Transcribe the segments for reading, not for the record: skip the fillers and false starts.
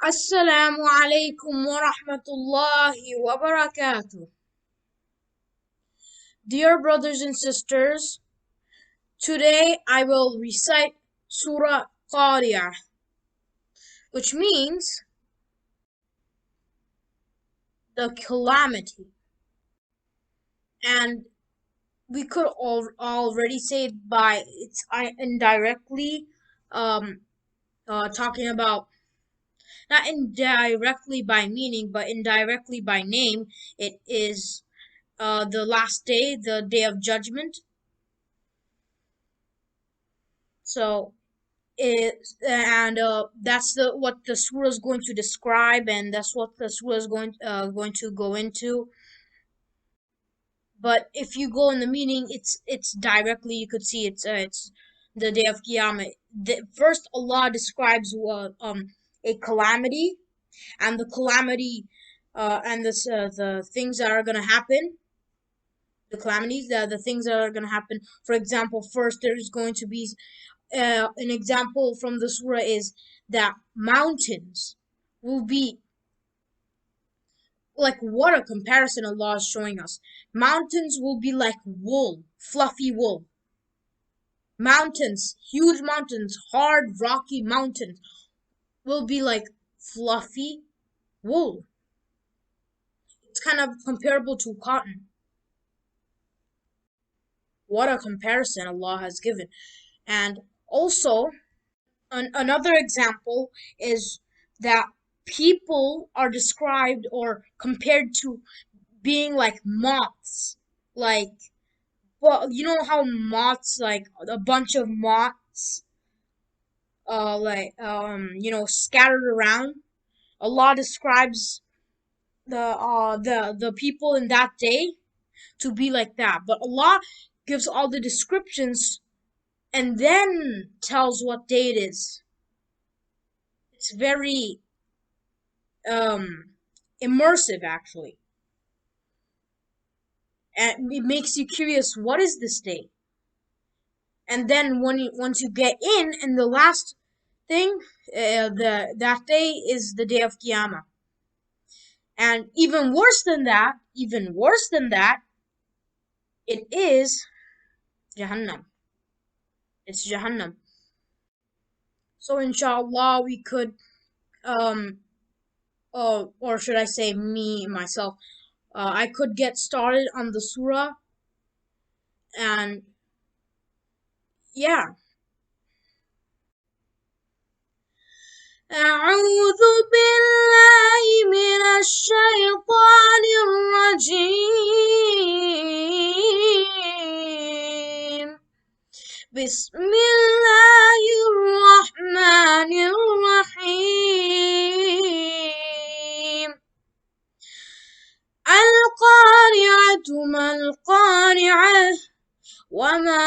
Assalamu alaikum wa rahmatullahi wa barakatuh. Dear brothers and sisters, today I will recite Surah Qariah, which means the calamity. And we could already say it by it's indirectly talking about, not indirectly by meaning, but indirectly by name. It is the last day, the day of judgment. So that's the what the surah is going to describe, and that's what the surah is going to go into. But if you go in the meaning, it's directly, you could see it's the day of Qiyamah. First, Allah describes a calamity, and the calamity and the things that are gonna happen. The calamities, the things that are gonna happen. For example, first there is going to be an example from the surah is that mountains will be like, what a comparison Allah is showing us. Mountains will be like wool, fluffy wool. Mountains, huge mountains, hard, rocky mountains will be like fluffy wool. It's kind of comparable to cotton. What a comparison Allah has given. And also, another example is that people are described or compared to being like moths. Like, well, you know how moths, like a bunch of moths, scattered around. Allah describes the people in that day to be like that. But Allah gives all the descriptions and then tells what day it is. It's very immersive, actually, and it makes you curious. What is this day? And then once you get in, and the last thing, that day is the day of Qiyamah. And even worse than that, it is Jahannam. It's Jahannam. So inshallah, we could or should I say me myself, I could get started on the surah, and yeah. أعوذ بالله من الشيطان الرجيم. بسم الله الرحمن الرحيم. القارعة ما القارعة وما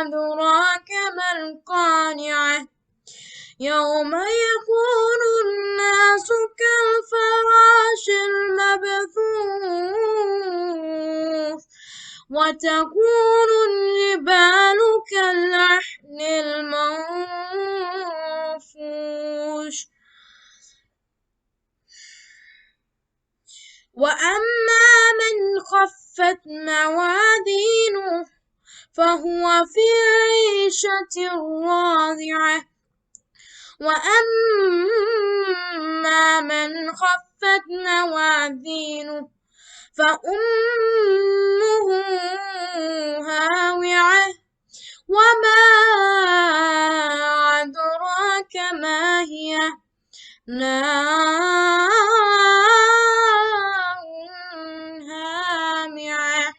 أدراك ما القارعة يوم يكون الناس كالفراش المبثوث وتكون الجبال كالعهن المنفوش وأما من خفت موازينه فهو في عيشة راضية وأما من خفت موازينه فأمه هاوية وما أدراك ما هي نار هامية.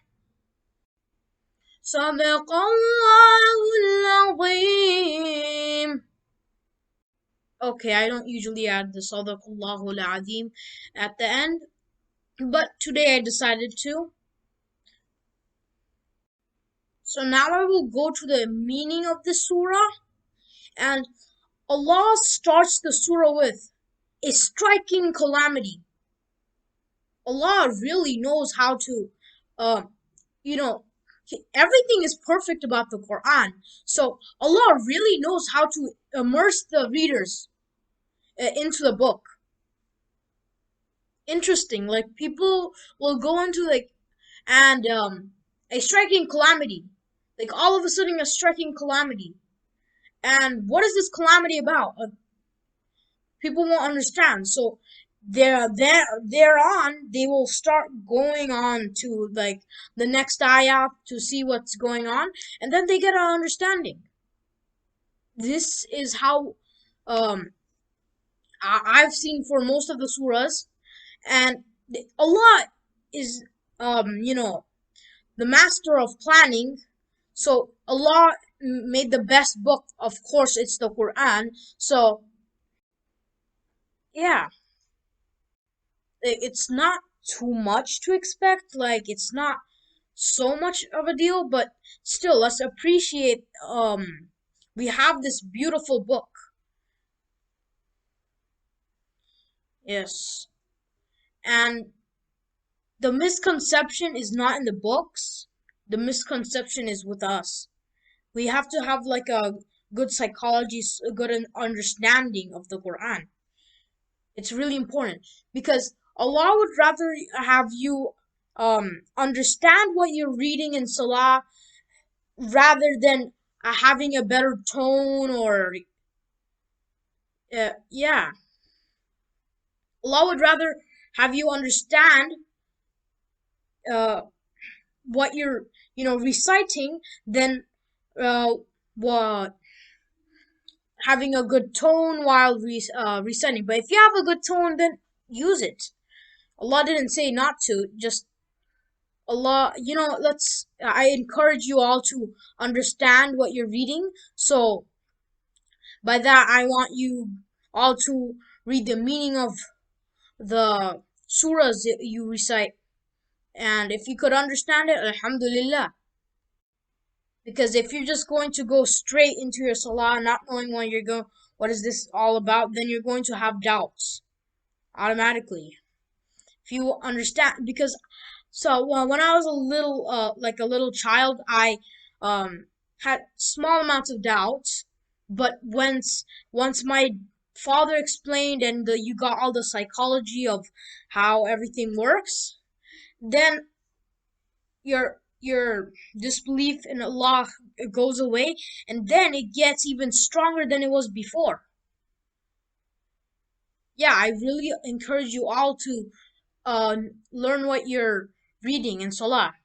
صدق الله العظيم. Okay, I don't usually add the Sadaqallahu al-Azim at the end, but today I decided to. So now I will go to the meaning of the surah, and Allah starts the surah with a striking calamity. Allah really knows how to, Everything is perfect about the Quran. So Allah really knows how to immerse the readers into the book. Interesting. Like people will go into like and a striking calamity. Like all of a sudden a striking calamity. And what is this calamity about? People won't understand. So there on they will start going on to like the next ayah to see what's going on, and then they get an understanding. This is how um I've seen for most of the surahs, and Allah is the master of planning. So Allah made the best book. Of course, it's the Quran. So yeah, it's not too much to expect. Like it's not so much of a deal, but still, let's appreciate. We have this beautiful book. Yes, and the misconception is not in the books. The misconception is with us. We have to have like a good psychology, a good understanding of the Quran. It's really important because Allah would rather have you understand what you're reading in Salah rather than having a better tone or yeah. Allah would rather have you understand uh, what you're reciting than uh, what having a good tone while reciting. But if you have a good tone, then use it. Allah didn't say not to. Just Allah, let's. I encourage you all to understand what you're reading. So by that, I want you all to read the meaning of the surahs that you recite. And if you could understand it, Alhamdulillah. Because if you're just going to go straight into your salah, not knowing what is this all about, then you're going to have doubts automatically. If you understand, because when I was like a little child, I had small amounts of doubts, but once my father explained and you got all the psychology of how everything works, then your disbelief in Allah goes away, and then it gets even stronger than it was before. Yeah, I really encourage you all to uh, learn what you're reading in Salah.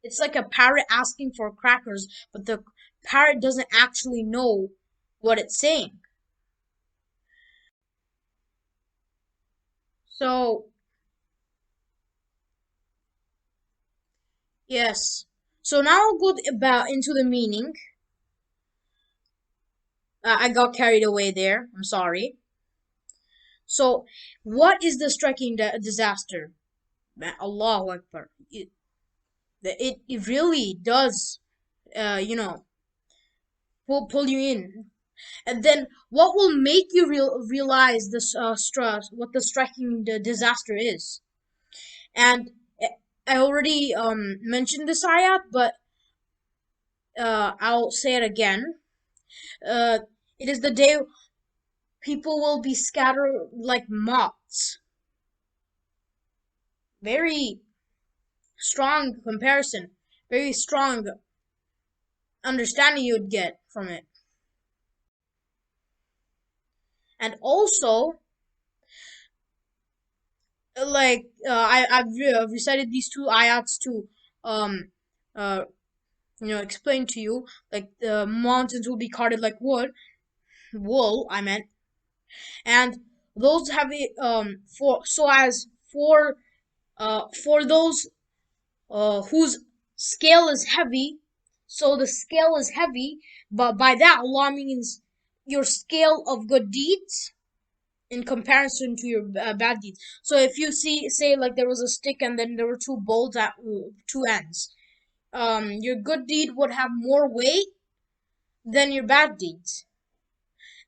It's like a parrot asking for crackers, but the parrot doesn't actually know what it's saying. So, yes. So now I'll go about into the meaning. I got carried away there. I'm sorry. So, what is the striking disaster? Allahu Akbar. It really does, you know, pull you in. And then what will make you realize this stress, what the striking disaster is? And I already mentioned this ayat, but I'll say it again. Uh, it is the day people will be scattered like moths. Very strong comparison, very strong understanding you'd get from it. And also, I've recited these two ayats to um uh explain to you, like the mountains will be carded like wool I meant, and those have a for those whose scale is heavy, so the scale is heavy, but by that Allah means your scale of good deeds in comparison to your bad deeds. So if you say like there was a stick and then there were two bolts at two ends, your good deed would have more weight than your bad deeds.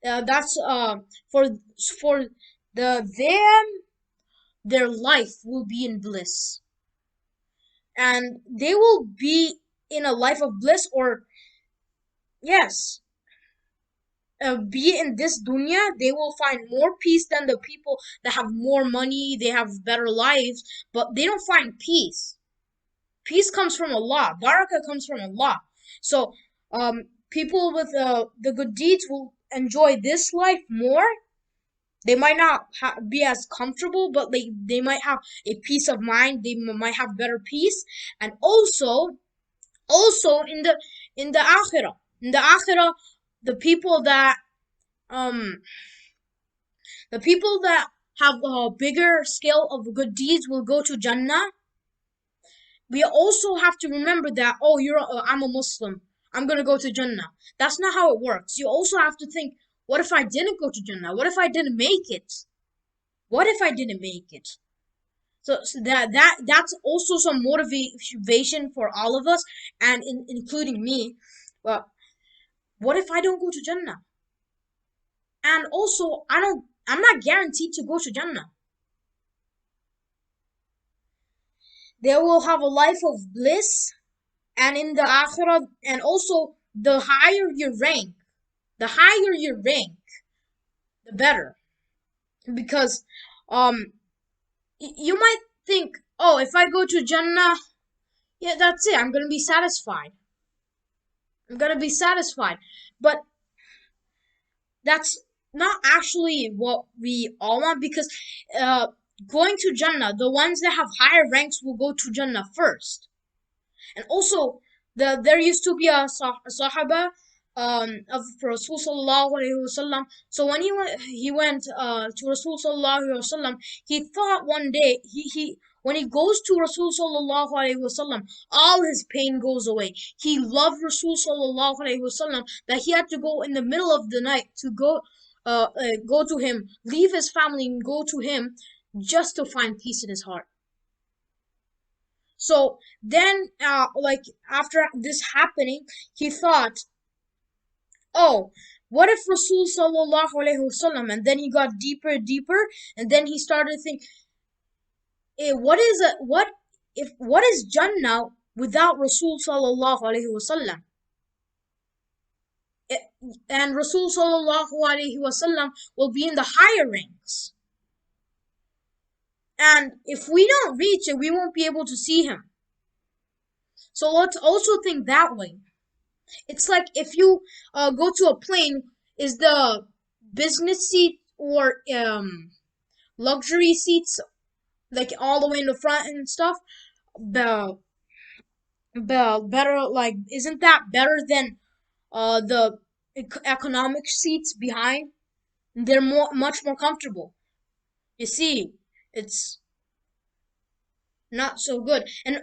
That's for their life will be in bliss, and they will be in a life of bliss, or yes, be in this dunya, they will find more peace than the people that have more money, they have better lives, but they don't find peace. Peace comes from Allah. Barakah comes from Allah. So, people with the good deeds will enjoy this life more. They might not be as comfortable, but they might have a peace of mind. They might have better peace, and also in the akhirah, the people that um the people that have a bigger scale of good deeds will go to Jannah. We also have to remember that, oh, I'm a Muslim, I'm gonna go to Jannah. That's not how it works. You also have to think, what if I didn't go to Jannah? What if I didn't make it? What if I didn't make it? So that's also some motivation for all of us, and including me. Well, what if I don't go to Jannah? And also, I'm not guaranteed to go to Jannah. They will have a life of bliss, and in the akhirah, and also the higher your rank, the better. Because um you might think, oh, if I go to Jannah, yeah, that's it, I'm gonna be satisfied. I'm gonna be satisfied. But that's not actually what we all want, because uh going to Jannah, the ones that have higher ranks will go to Jannah first. And also, there used to be a Sahaba of Rasul sallallahu alaihi wasallam. So when he went to Rasul sallallahu alaihi wasallam, he thought one day, he when he goes to Rasul sallallahu alaihi wasallam, all his pain goes away. He loved Rasul sallallahu alaihi wasallam that he had to go in the middle of the night to go to him, leave his family and go to him just to find peace in his heart. So then, like after this happening, he thought, "Oh, what if Rasul sallallahu alaihi wasallam?" And then he got deeper and deeper, and then he started to think, what is Jannah without Rasul sallallahu alaihi wasallam?" Eh, And Rasul sallallahu alaihi wasallam will be in the higher ranks. And if we don't reach it, we won't be able to see him. So let's also think that way. It's like if you go to a plane, is the business seat or luxury seats, like all the way in the front and stuff, the better, like, isn't that better than the economic seats behind? They're much more comfortable. You see, it's not so good. And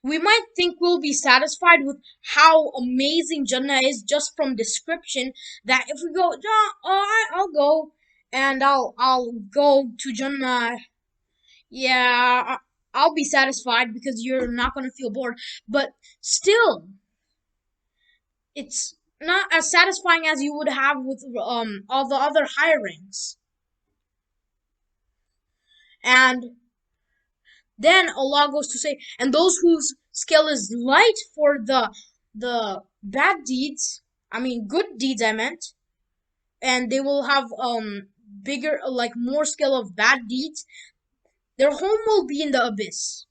we might think we'll be satisfied with how amazing Jannah is just from description. That if we go, I'll go, and I'll go to Jannah. Yeah, I'll be satisfied because you're not gonna feel bored. But still, it's not as satisfying as you would have with all the other higher ranks. And then Allah goes to say, and those whose scale is light for the bad deeds, I mean good deeds I meant, and they will have bigger, like more scale of bad deeds, their home will be in the abyss.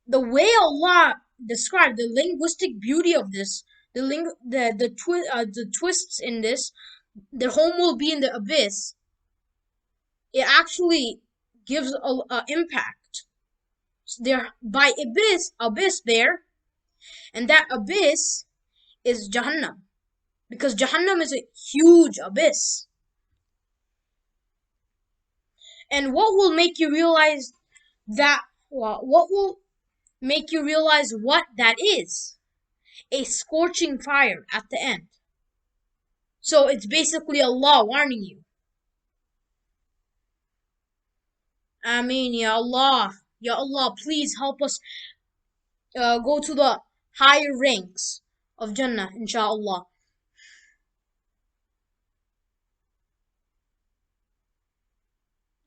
The way Allah described the linguistic beauty of this, the twists in this, their home will be in the abyss. It actually gives a impact. There by abyss there, and that abyss is Jahannam, because Jahannam is a huge abyss. And what will make you realize that? What will make you realize what that is? A scorching fire at the end. So it's basically Allah warning you. I mean, Ya Allah, please help us go to the higher ranks of Jannah, inshallah.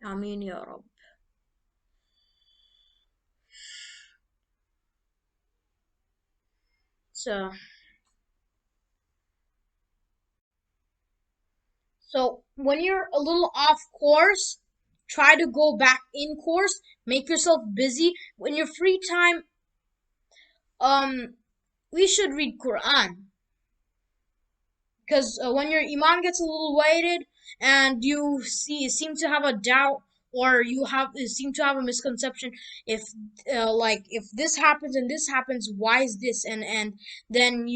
Ameen Ya Rabb. So when you're a little off course, try to go back in course. Make yourself busy. When your free time, um, we should read Quran because when your iman gets a little weighted and you seem to have a doubt or you have seem to have a misconception if like if this happens and this happens, why is this? And then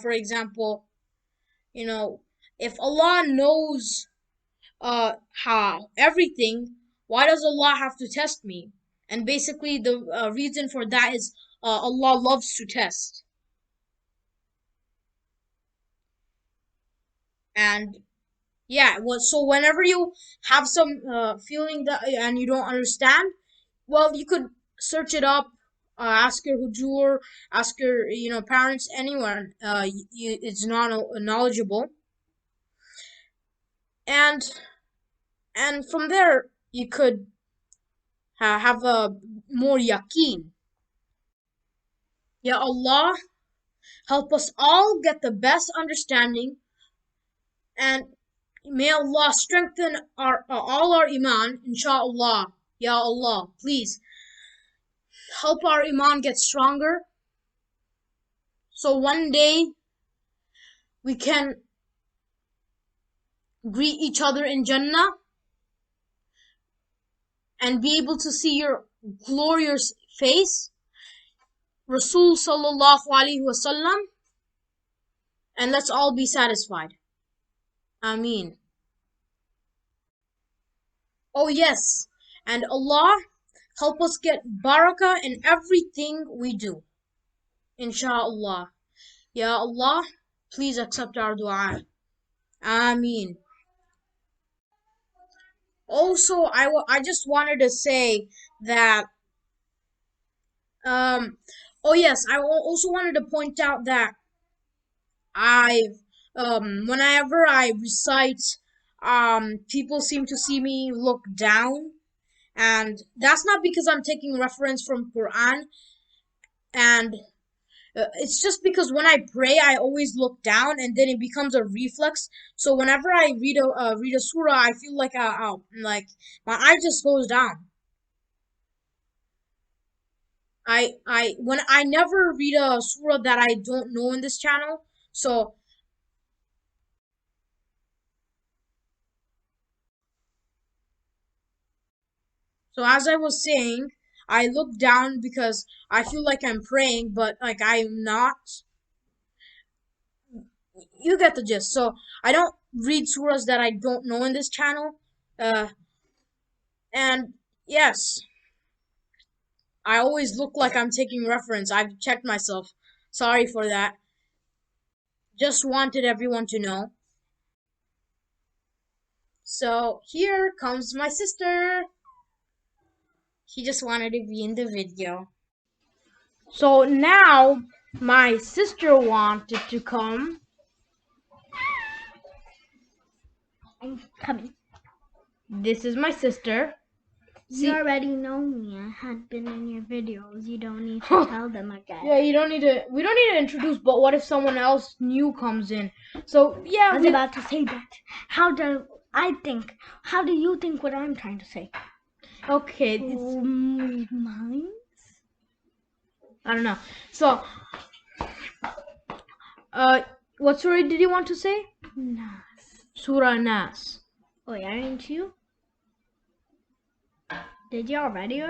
for example, you know if Allah knows how everything, why does Allah have to test me? And basically the reason for that is Allah loves to test. And yeah, well, so whenever you have some feeling that and you don't understand, well, you could search it up, ask your hujur, ask your parents, anyone. It's not knowledgeable, and from there you could have a more yaqeen. Ya Allah, help us all get the best understanding, and may Allah strengthen our all our iman, inshallah. Ya Allah, please help our iman get stronger, so one day we can greet each other in Jannah and be able to see your glorious face, Rasul sallallahu alaihi wasallam, and let's all be satisfied. Ameen. Oh yes, and Allah help us get barakah in everything we do. Insha'Allah. Ya Allah, please accept our dua. Ameen. Also, I just wanted to say that oh yes, also wanted to point out that I've whenever I recite, people seem to see me look down, and that's not because I'm taking reference from Quran, and it's just because when I pray, I always look down, and then it becomes a reflex. So whenever I read a surah, I feel like like my eye just goes down. When I never read a surah that I don't know in this channel, so as I was saying, I look down because I feel like I'm praying, but like I'm not. You get the gist. So I don't read surahs that I don't know in this channel. Uh, and yes, I always look like I'm taking reference. I've checked myself. Sorry for that. Just wanted everyone to know. So here comes my sister. She just wanted to be in the video. So now my sister wanted to come. I'm coming. This is my sister. You already know me. I had been in your videos. You don't need to tell them again. Yeah, you don't need to. We don't need to introduce. But what if someone else new comes in? So yeah, I was about to say that. How do I think? How do you think what I'm trying to say? Okay. Read minds? I don't know. So, what surah did you want to say? Nas. Surah Nas. Oh, aren't you? Did you already?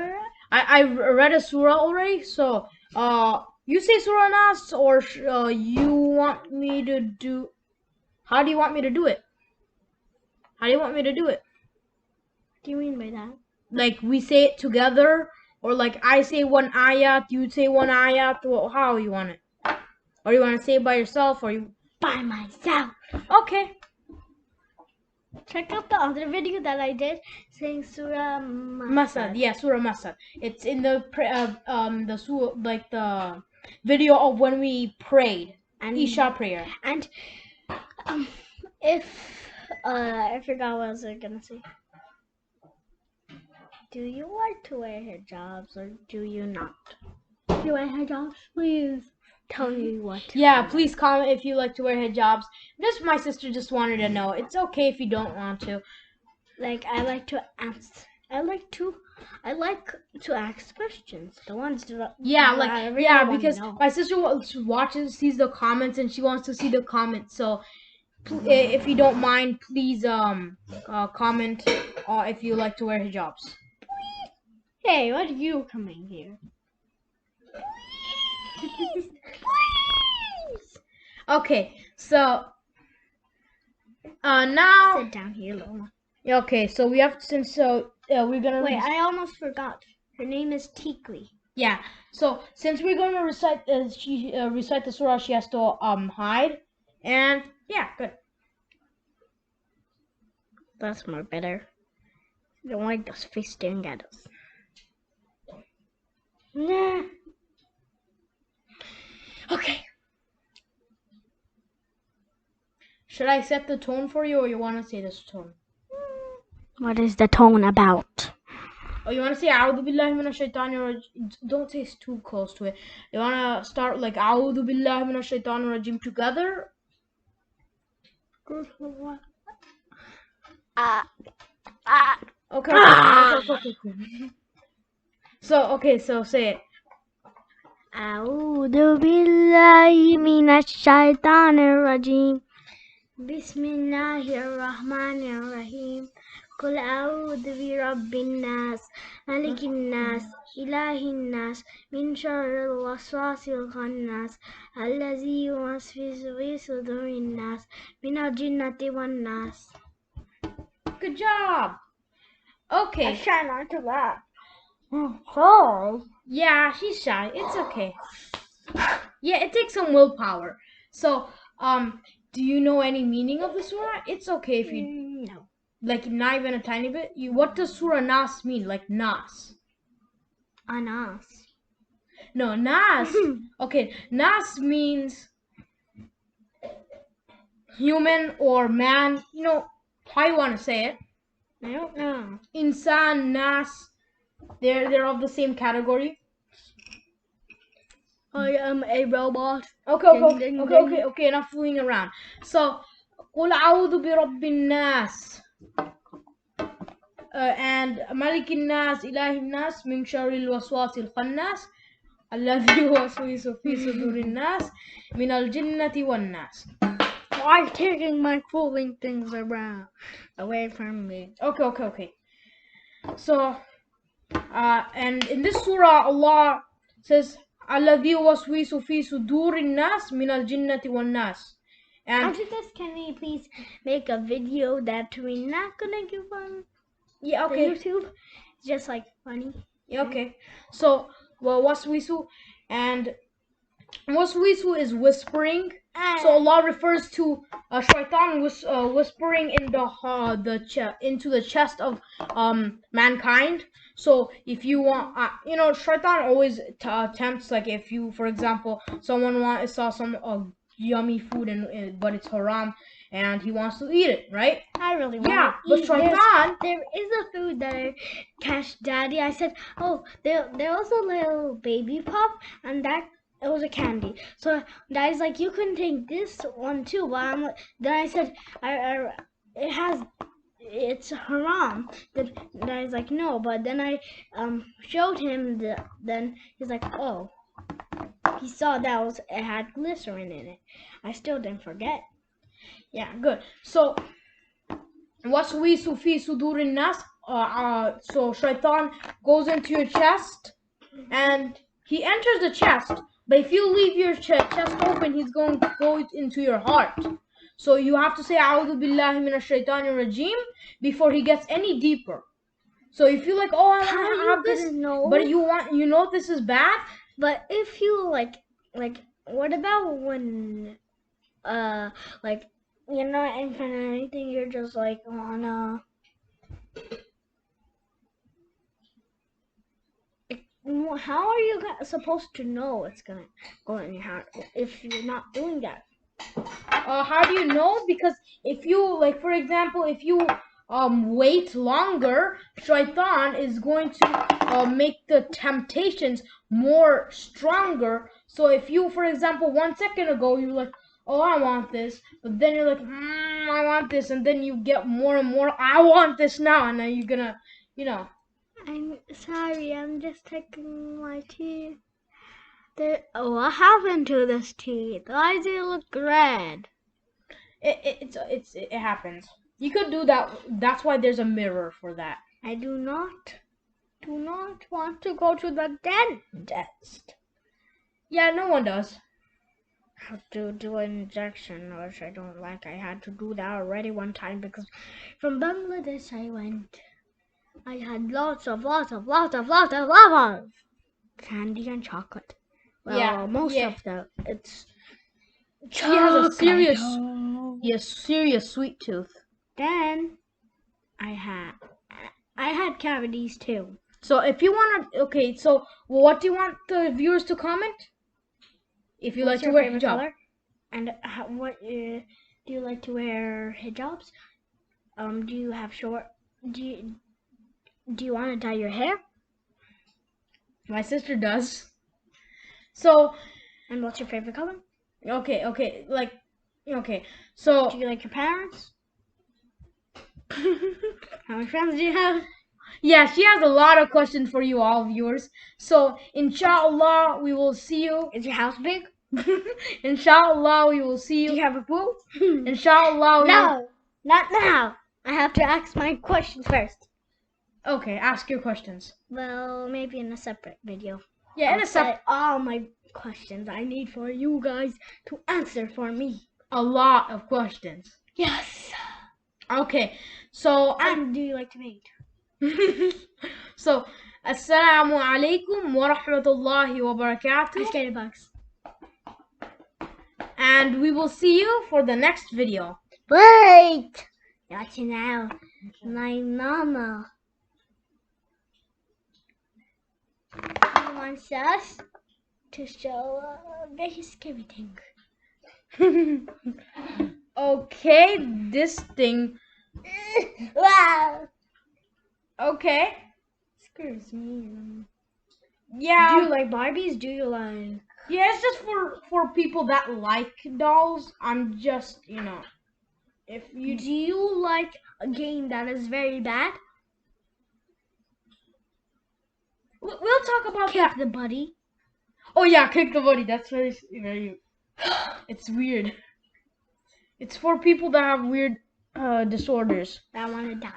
I read a surah already. So, you say Surah Nas, or you want me to do? How do you want me to do it? How do you want me to do it? What do you mean by that? Like we say it together, or like I say one ayat, you say one ayat. How you want it? Or you want to say it by yourself, or you by myself? Okay. Check out the other video that I did saying Surah Masad. Yeah, Surah Masad. It's in the surah, like the video of when we prayed and Isha prayer. And if I forgot what I was gonna say. Do you like to wear hijabs or do you not? Do you wear hijabs? Please tell me what. Yeah, please comment if you like to wear hijabs. Just my sister just wanted to know. It's okay if you don't want to. Like I like to ask. I like to ask questions. The ones that I really because know. my sister sees the comments, and she wants to see the comments. So if you don't mind, please comment if you like to wear hijabs. Hey, what are you coming here? Please, please. Okay, so now Sit down here, Lola. okay, so we have we're gonna wait. I almost forgot. Her name is Tikli. Yeah. So since we're gonna recite recite the surah, she has to hide, and yeah, good. That's more better. I don't like those face staring at us. Nah. Okay. Should I set the tone for you, or you want to say this tone? What is the tone about? Oh, you want to say A'udhu Billahi Minash Shaitanir Rajim? Don't say it's too close to it. You want to start like A'udhu Billahi Minash Shaitanir Rajim together? Okay. So say it. A'udhu billahi minash shaitanir rajim. Bismillahir rahmanir rahim. Qul a'udhu bi rabbin nas, malikin nas, ilahin nas, min sharril waswasil khannas, allazi yuwaswisu fi sudurin nas, minal jinnati wan nas. Good job. Okay. I try not to laugh. Sorry. Yeah, she's shy. It's okay. Yeah, it takes some willpower. So, do you know any meaning of the surah? It's okay if you No. like not even a tiny bit. What does Surah Nas mean? Like Nas? Anas. No, Nas. Okay, Nas means human or man. You know how you want to say it. I don't know. Insan, Nas. They're of the same category. I am a robot. Okay. Enough fooling around. So, قُلْ أَعُوذُ بِرَبِّ النَّاسِ and مَلِكِ النَّاسِ إِلَهِ النَّاسِ مِنْ شَرِّ الْوَسْوَاسِ الْخَنَّاسِ الَّذِي يُوَسْوِسُ فِي صُدُورِ النَّاسِ مِنَ الْجِنَّةِ وَالنَّاسِ. Why taking my fooling things around away from me? Okay. So, and in this surah, Allah says, الَّذِي يُوَسْوِسُ فِي صُدُورِ النَّاسِ مِنَ الْجِنَّةِ وَالنَّاسِ. And after this, can we please make a video that we're not gonna give on YouTube? It's just like funny. Yeah, okay. So, well, waswisu, and waswisu is whispering. So Allah refers to shaitan whispering in into the chest of mankind. So if you want, shaitan always tempts. Like if you, for example, someone saw some yummy food but it's haram, and he wants to eat it, right? I really want Yeah, to but eat. shaitan. There is a food that I catched Daddy. I said, oh, there was a little baby pop, and that it was a candy. So Daddy's like, you can take this one too. But then I said, it's haram. Then Daddy's like, no. But then I showed him then he's like, oh. He saw that it had glycerin in it. I still didn't forget. Yeah, good. So, waswisu fi sudurin nas. So shaitan goes into your chest, and he enters the chest. But if you leave your chest open, he's going to go into your heart. So you have to say A'udhu Billahi Minash Shaitanir Rajim before he gets any deeper. So you feel like, oh, I want to have this, but you know this is bad. But if you like, what about when, like, you're not in front of anything, you're just like on how are you supposed to know it's gonna go in your heart if you're not doing that? How do you know? Because if you, like, for example, if you wait longer, shaitan is going to make the temptations more stronger. So if you, for example, 1 second ago you're like, oh, I want this, but then you're like, I want this, and then you get more and more, I want this now, and then you're gonna, you know. I'm sorry, I'm just taking my teeth. What happened to this teeth? Why does it look red? It happens. You could do that. That's why there's a mirror for that. I do not want to go to the dentist. Yeah, no one does. I have to do an injection, which I don't like. I had to do that already one time because from Bangladesh I had lots of candy and chocolate. Well, Yeah, most yeah. of them. It's She has a serious, chocolate. serious sweet tooth. Then I had cavities too. So if you wanna, okay. So what do you want the viewers to comment? If you What's like to your wear favorite hijab. color? And what do you like to wear hijabs? Do you have short? Do you want to dye your hair? My sister does. So. And what's your favorite color? Okay. Like. Okay. So. Do you like your parents? How many friends do you have? Yeah, she has a lot of questions for you all viewers. So inshallah we will see you. Is your house big? Inshallah we will see Do you. you have a pool? Inshallah No, not now. I have to ask my questions first. Okay, ask your questions. Well, maybe in a separate video. Yeah, I'll say all my questions I need for you guys to answer for me. A lot of questions. Yes. Okay, so And do you like to paint? So, assalamu alaikum wa rahmatullahi wa barakatuh. I scared a box. And we will see you for the next video. Wait! Not now. My mama wants us to show a very scary thing. Okay, this thing. Wow! Okay. Scares me. Yeah. Do you like Barbies? Do you like... Yeah, it's just for people that like dolls. I'm just, if you... Do you like a game that is very bad? We'll talk about that. Kick the buddy. Oh yeah, kick the buddy. That's very, very... It's weird. It's for people that have weird disorders. That want to die.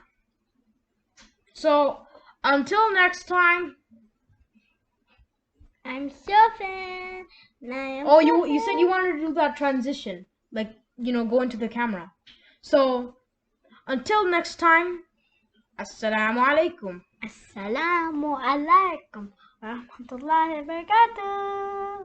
So, until next time... I'm Sophie. Oh, you said you wanted to do that transition. Like, go into the camera. So, until next time, assalamu alaikum. Assalamu alaikum wa rahmatullahi wa barakatuh.